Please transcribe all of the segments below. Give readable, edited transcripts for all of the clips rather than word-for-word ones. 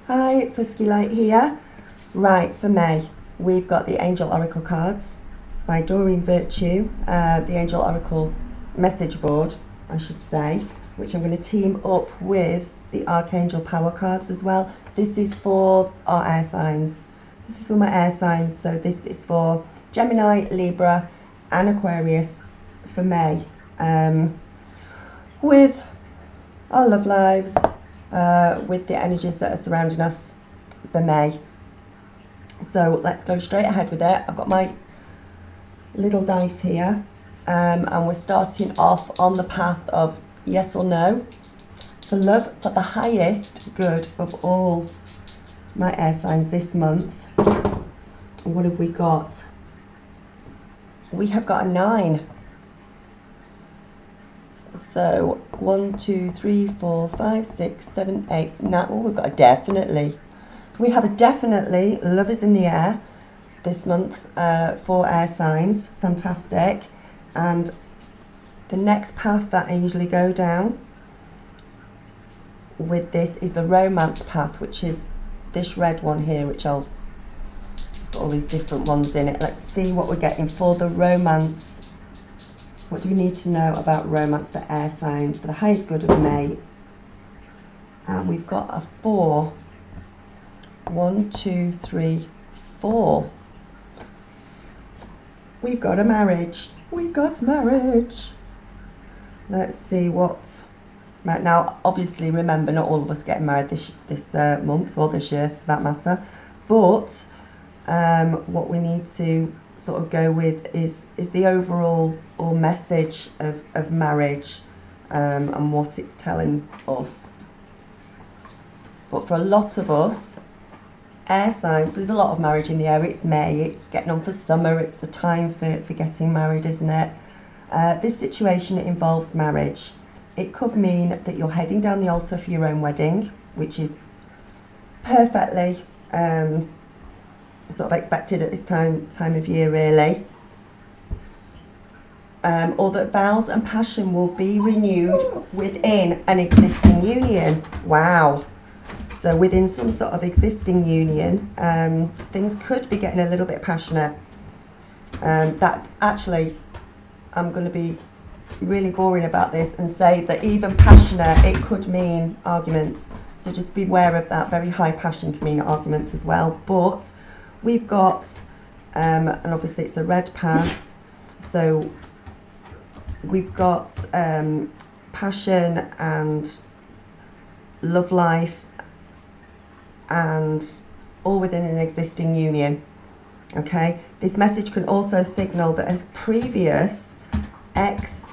Hi, it's Whiskey Light here. Right, for May, we've got the Angel Oracle cards by Doreen Virtue, the Angel Oracle message board, I should say, which I'm going to team up with the Archangel Power cards as well. This is for our air signs. This is for my air signs, so this is for Gemini, Libra and Aquarius for May. With our love lives, with the energies that are surrounding us for May. So let's go straight ahead with it. I've got my little dice here, and we're starting off on the path of yes or no for love, for the highest good of all my air signs this month. What have we got? We have got a 9. So 1, 2, 3, 4, 5, 6, 7, 8, 9. Oh, we've got a definitely. We have a definitely. Love is in the air this month for air signs. Fantastic. And the next path that I usually go down with this is the romance path, which is this red one here, which it's got all these different ones in it. Let's see what we're getting for the romance. What do we need to know about romance for air signs for the highest good of May? And we've got a 4. 1, 2, 3, 4. We've got a marriage. We've got marriage. Let's see what. Right now, obviously, remember, not all of us getting married this month or this year, for that matter. But what we need to sort of go with is the overall or message of marriage and what it's telling us. But for a lot of us, air signs, there's a lot of marriage in the air. It's May, it's getting on for summer, it's the time for getting married, isn't it? This situation involves marriage. It could mean that you're heading down the altar for your own wedding, which is perfectly sort of expected at this time of year, really. Or that vows and passion will be renewed within an existing union. Wow. So within some sort of existing union, things could be getting a little bit passionate. That actually, I'm going to be really boring about this and say that even passionate, it could mean arguments. So just beware of that. Very high passion can mean arguments as well. But we've got, and obviously it's a red path, so we've got passion and love life, and all within an existing union. Okay, this message can also signal that a previous ex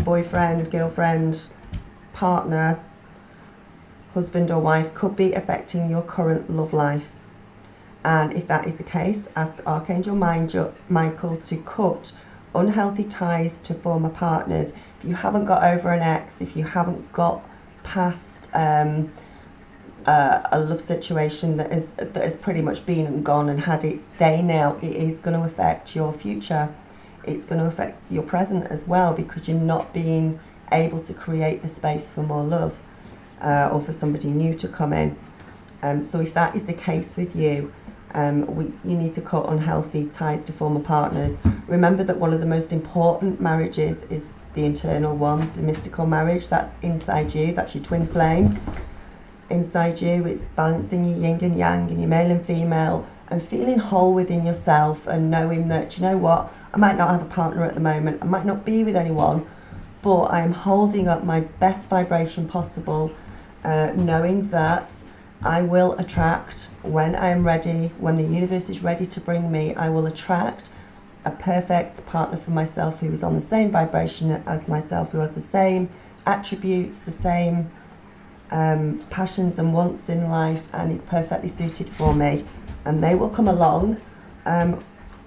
boyfriend, girlfriend, partner, husband or wife could be affecting your current love life. And if that is the case, ask Archangel Michael to cut unhealthy ties to former partners. If you haven't got over an ex, if you haven't got past a love situation that has pretty much been and gone and had its day now, it is going to affect your future. It's going to affect your present as well, because you're not being able to create the space for more love or for somebody new to come in. So if that is the case with you, you need to cut unhealthy ties to former partners. Remember that one of the most important marriages is the internal one, the mystical marriage. That's inside you. That's your twin flame. Inside you, it's balancing your yin and yang and your male and female, and feeling whole within yourself, and knowing that, you know what, I might not have a partner at the moment, I might not be with anyone, but I am holding up my best vibration possible, knowing that I will attract, when I am ready, when the universe is ready to bring me, I will attract a perfect partner for myself who is on the same vibration as myself, who has the same attributes, the same passions and wants in life, and is perfectly suited for me. And they will come along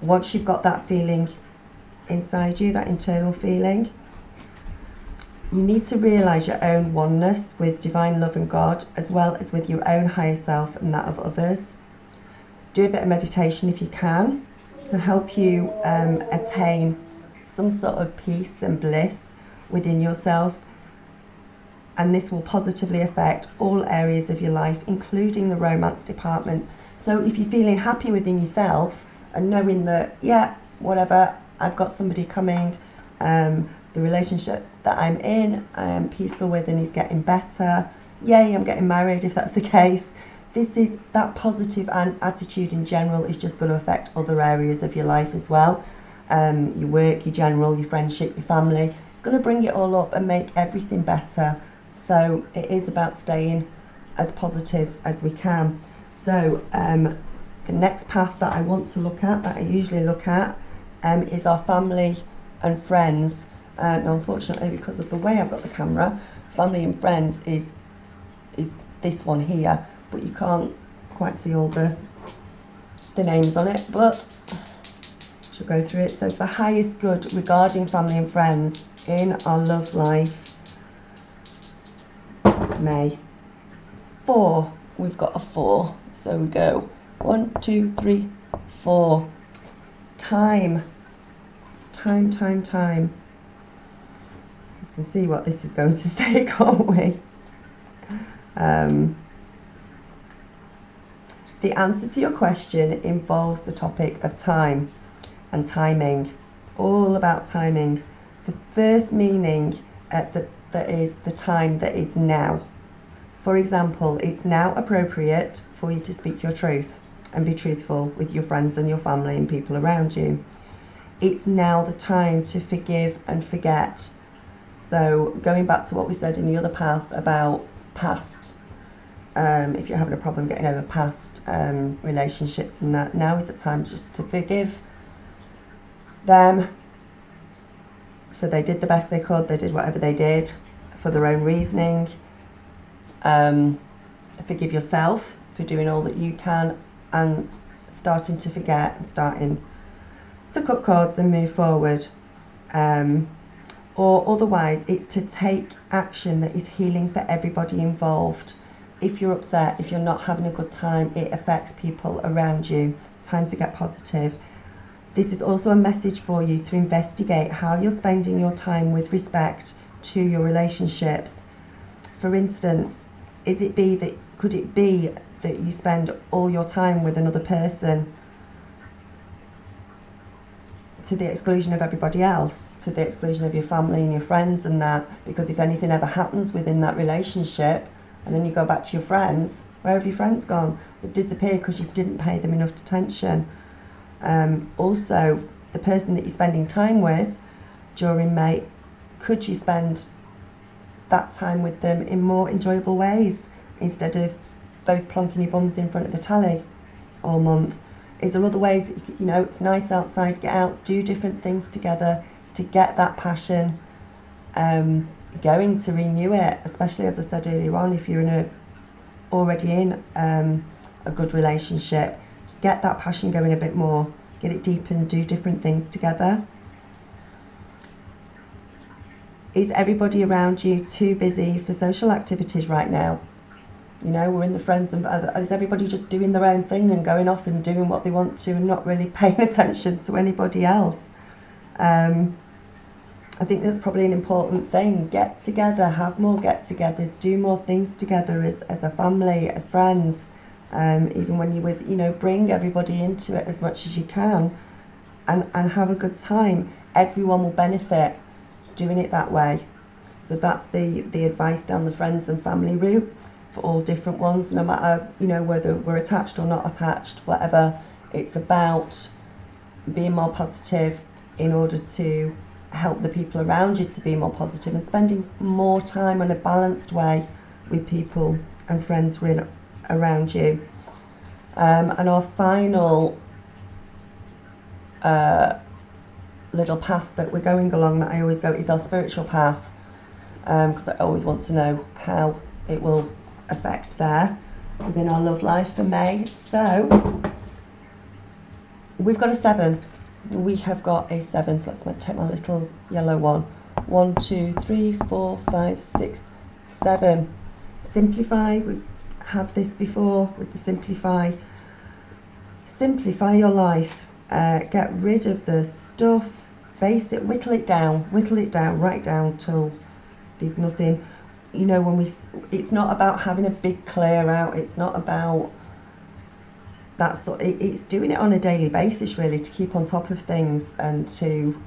once you've got that feeling inside you, that internal feeling. You need to realise your own oneness with divine love and God, as well as with your own higher self and that of others. Do a bit of meditation if you can, to help you attain some sort of peace and bliss within yourself. and this will positively affect all areas of your life, including the romance department. So if you're feeling happy within yourself and knowing that, yeah, whatever, I've got somebody coming, the relationship that I'm in, I am peaceful with and is getting better, yay, I'm getting married if that's the case. This is that positive attitude in general is just going to affect other areas of your life as well. Your work, your general, your friendship, your family. It's going to bring it all up and make everything better. So it is about staying as positive as we can. So the next path that I want to look at, that I usually look at, is our family and friends. Now unfortunately, because of the way I've got the camera, family and friends is this one here, but you can't quite see all the names on it, but she'll go through it. So the highest good regarding family and friends in our love life, May. 4, we've got a 4, so we go 1, 2, 3, 4. Time. You can see what this is going to say, can't we? The answer to your question involves the topic of time and timing, all about timing. The first meaning that is the time that is now. For example, it's now appropriate for you to speak your truth and be truthful with your friends and your family and people around you. It's now the time to forgive and forget. So going back to what we said in the other path about past, if you're having a problem getting over past relationships and that, now is the time just to forgive them, for they did the best they could, they did whatever they did for their own reasoning. Forgive yourself for doing all that you can and starting to forget and starting to cut cords and move forward. Or otherwise, it's to take action that is healing for everybody involved. If you're upset, if you're not having a good time, it affects people around you. Time to get positive. This is also a message for you to investigate how you're spending your time with respect to your relationships. For instance, could it be that you spend all your time with another person to the exclusion of everybody else, to the exclusion of your family and your friends and that? Because if anything ever happens within that relationship and then you go back to your friends, where have your friends gone? They've disappeared because you didn't pay them enough attention. Also, the person that you're spending time with during May, could you spend that time with them in more enjoyable ways instead of both plonking your bums in front of the telly all month? Is there other ways that it's nice outside, get out, do different things together to get that passion going, to renew it, especially as I said earlier on, if you're already in a good relationship, just get that passion going a bit more, get it deepened, do different things together. Is everybody around you too busy for social activities right now? We're in the friends and is everybody just doing their own thing and going off and doing what they want to and not really paying attention to anybody else? I think that's probably an important thing. Get together, have more get-togethers, do more things together as a family, as friends. Even when you're with, bring everybody into it as much as you can and have a good time. Everyone will benefit doing it that way. So that's the advice down the friends and family route for all different ones, no matter, whether we're attached or not attached, whatever. It's about being more positive in order to help the people around you to be more positive and spending more time in a balanced way with people and friends around you. And our final little path that we're going along, that I always go, is our spiritual path, because I always want to know how it will affect there within our love life for May. So we've got a 7. We have got a 7, so let's take my little yellow one. 1, 2, 3, 4, 5, 6, 7. Simplify. We've had this before with the simplify. Simplify your life. Get rid of the stuff. Whittle it down. Right down till there's nothing. you know, it's not about having a big clear out. It's not about that sort. It's doing it on a daily basis, really, to keep on top of things and to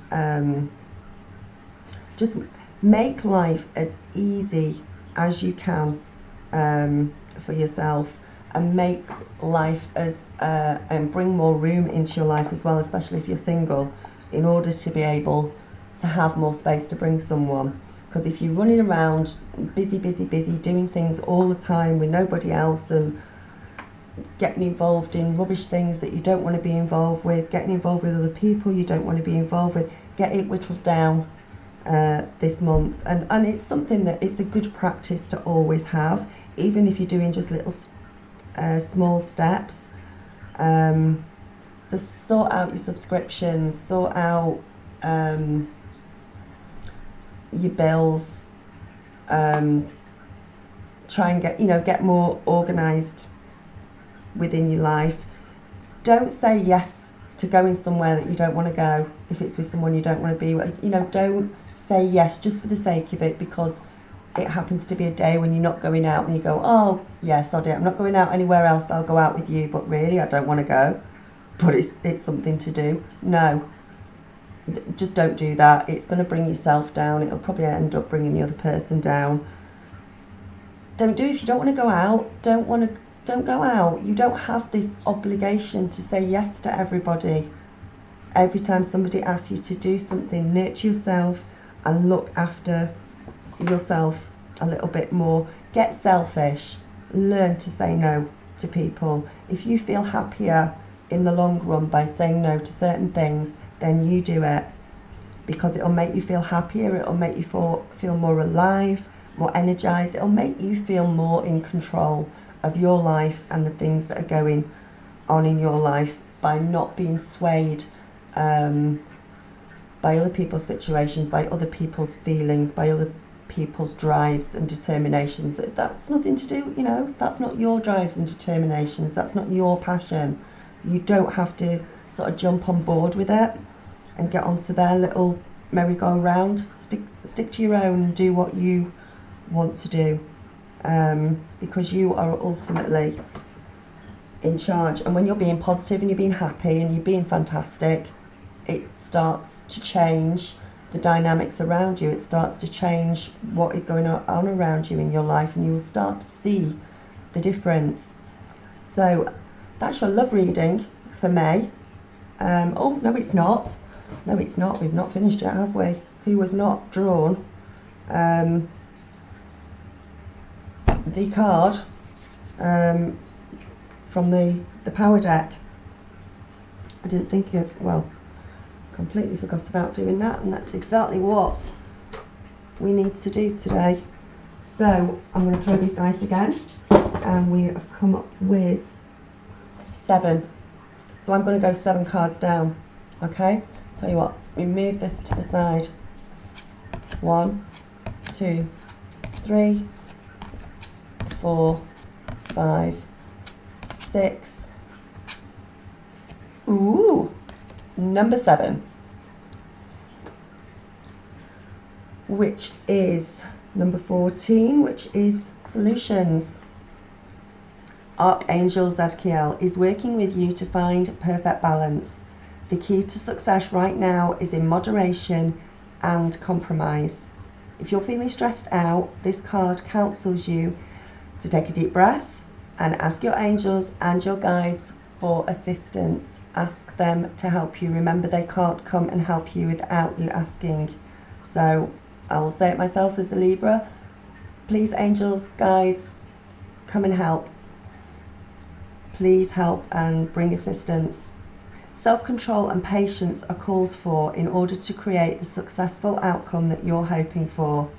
just make life as easy as you can for yourself, and make life as and bring more room into your life as well, especially if you're single, in order to be able to have more space to bring someone. Because if you're running around busy doing things all the time with nobody else, and getting involved in rubbish things that you don't want to be involved with, getting involved with other people you don't want to be involved with, get it whittled down this month. And it's something that it's a good practice to always have, even if you're doing just little small steps. So sort out your subscriptions, sort out your bills, try and get more organised within your life. Don't say yes to going somewhere that you don't want to go if it's with someone you don't want to be with. Don't say yes just for the sake of it, because it happens to be a day when you're not going out and you go, oh yes, I'm not going out anywhere else, I'll go out with you, but really I don't want to go, but it's something to do. No, just don't do that. It's going to bring yourself down. It'll probably end up bringing the other person down. Don't do it if you don't want to go out. Don't go out. You don't have this obligation to say yes to everybody. Every time somebody asks you to do something, nurture yourself and look after yourself a little bit more. Get selfish. Learn to say no to people. If you feel happier in the long run by saying no to certain things, then you do it, because it'll make you feel happier. It'll make you feel more alive, more energized. It'll make you feel more in control of your life and the things that are going on in your life, by not being swayed by other people's situations, by other people's feelings, by other people's drives and determinations. That's nothing to do, that's not your drives and determinations. That's not your passion. You don't have to sort of jump on board with it and get onto their little merry-go-round. Stick to your own and do what you want to do, because you are ultimately in charge. And when you're being positive and you're being happy and you're being fantastic, it starts to change the dynamics around you. It starts to change what is going on around you in your life, and you will start to see the difference. So that's your love reading for May. Oh, no, it's not. No, it's not. We've not finished yet, have we? Who was not drawn the card from the power deck. I didn't think of, completely forgot about doing that, and that's exactly what we need to do today. So I'm going to throw these dice again, and we have come up with 7. So I'm going to go 7 cards down. Okay, tell you what, we move this to the side. 1, 2, 3, 4, 5, 6. Ooh, number 7, which is number 14, which is solutions. Archangel Zadkiel is working with you to find perfect balance. The key to success right now is in moderation and compromise. If you're feeling stressed out, this card counsels you to take a deep breath and ask your angels and your guides for assistance. Ask them to help you. Remember, they can't come and help you without you asking. So I will say it myself as a Libra. Please, angels, guides, come and help. Please help and bring assistance. Self-control and patience are called for in order to create the successful outcome that you're hoping for.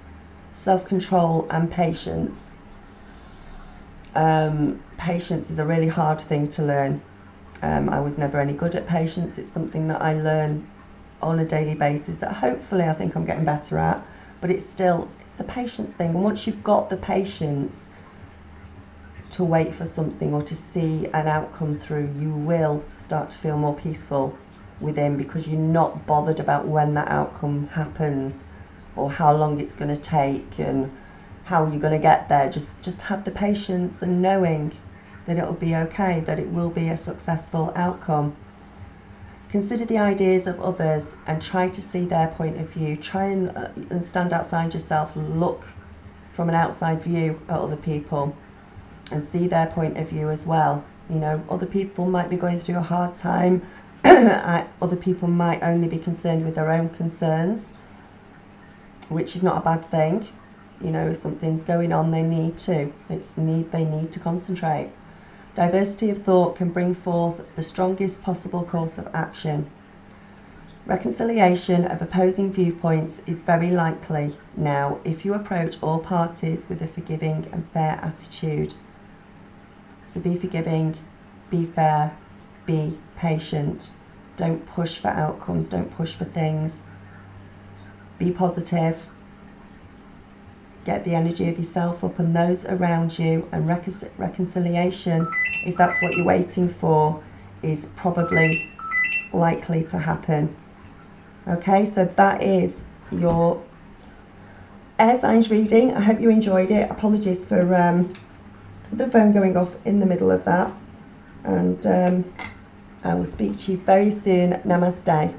Self-control and patience. Patience is a really hard thing to learn. I was never any good at patience. It's something that I learn on a daily basis that hopefully I think I'm getting better at, but it's a patience thing. And once you've got the patience to wait for something or to see an outcome through, you will start to feel more peaceful within, because you're not bothered about when that outcome happens or how long it's going to take and how you're going to get there. Just have the patience and knowing that it'll be okay, that it will be a successful outcome. Consider the ideas of others and try to see their point of view. Try and stand outside yourself, look from an outside view at other people and see their point of view as well. You know, other people might be going through a hard time. Other people might only be concerned with their own concerns, which is not a bad thing. You know, if something's going on, they need to concentrate. Diversity of thought can bring forth the strongest possible course of action. Reconciliation of opposing viewpoints is very likely now if you approach all parties with a forgiving and fair attitude. So be forgiving, be fair, be patient. Don't push for outcomes, don't push for things. Be positive. Get the energy of yourself up and those around you, and reconciliation, if that's what you're waiting for, is probably likely to happen. Okay, so that is your air signs reading. I hope you enjoyed it. Apologies for the phone going off in the middle of that. And I will speak to you very soon. Namaste.